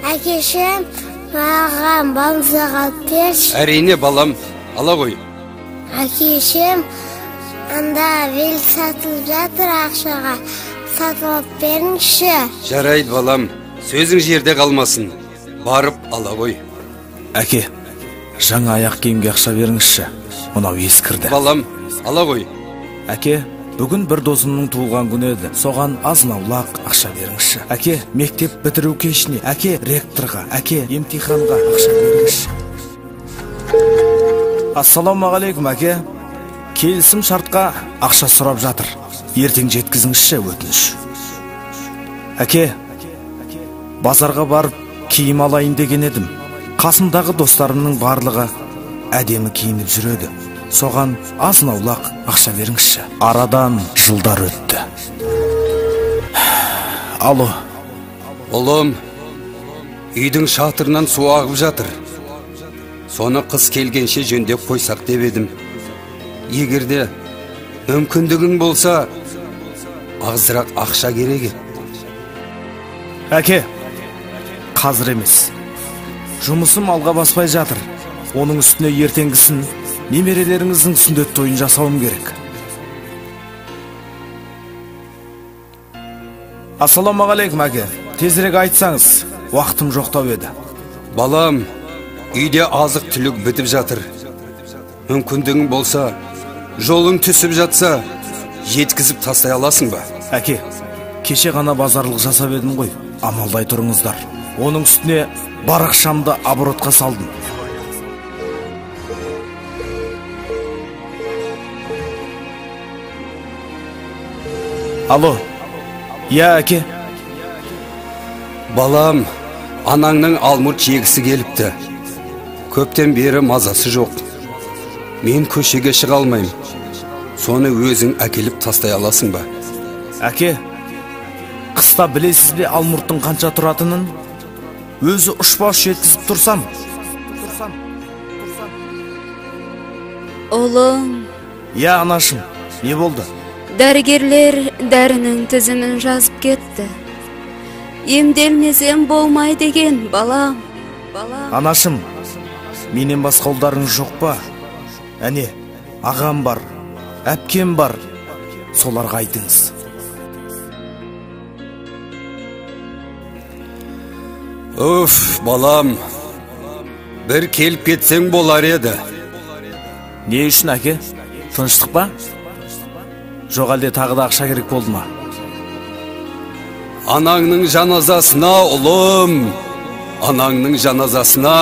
Әкешім, маған балмұздақ алып берші. Әрине, балам, ала ғой. Әкешім, анда вел сатылып жатыр, ақшаға сатып алып беріңізші. Жарайды, балам, сөзің жерде қалмасын. Барып ала ғой. Әке, жаңа аяқ киімге ақша беріңізші. Мынау ескірді. Балам, ала ғой. Әке, бүгін бір досымның туылған күні еді. Соған азын-аулақ ақша беріңізші. Әке, мектеп бітіру кешіне, әке, ректорға, әке, емтиханға ақша беріңізші. Ассалаумағалейкум, әке. Келісім шартқа ақша сұрап жатыр. Ертең жеткізіңізші, өтініш. Әке, базарға барып киім алайын деген едім. Қасымдағы достарымның барлығы әдемі киініп жүреді. Соған азын-аулақ ақша беріңізші. Арадан жылдар өтті. Алло. Ұлым, үйдің шатырынан су ағып жатыр. Соны қыс келгенше жөндеп қойсақ деп едім. Егерде мүмкіндігің болса, азырақ ақша керек еді. Әке, қазір емес. Жұмысым алға баспай жатыр. Оның үстіне ертеңгісін немерелеріңіздің сүндет тойын жасауым керек. Ассалаумағалейкум, әке. Тезірек айтсаңыз, уақытым жоқтау еді. Балам, үйде азық түлік бітіп жатыр. Мүмкіндігің болса, жолың түсіп жатса, жеткізіп тастай аласың ба? Әке, кеше ғана базарлық жасап едім ғой. Амалдай тұрыңыздар. Оның үстіне бар ақшамды оборотқа салдым. Алло. Я, әке. Балам, анаңның алмұрт жегісі келіпті. Көптен бері мазасы жоқ. Мен көшеге шыға алмайым. Соны өзің әкеліп тастай аласың ба? Әке, қыста білесіз бе алмұрттың қанша тұратынын? Өзі ұшпаш жеткізіп тұрсам. Олым. Я, анашым, не болды? Дәрігерлер дәрінің тізімін жазып кетті. Емделмесем болмай деген, балам. Анашым, менен басқа ұлдарыңыз жоқ па? Әне, ағам бар, әпкем бар. Соларға айтыңыз. Уф, балам, бір келіп кетсең болар еді. Не үшін, әке? Тыныштық па? Жоқ әлде тағы да ақша керек болды ма? Анаңның жаназасына, ұлым. Анаңның жаназасына.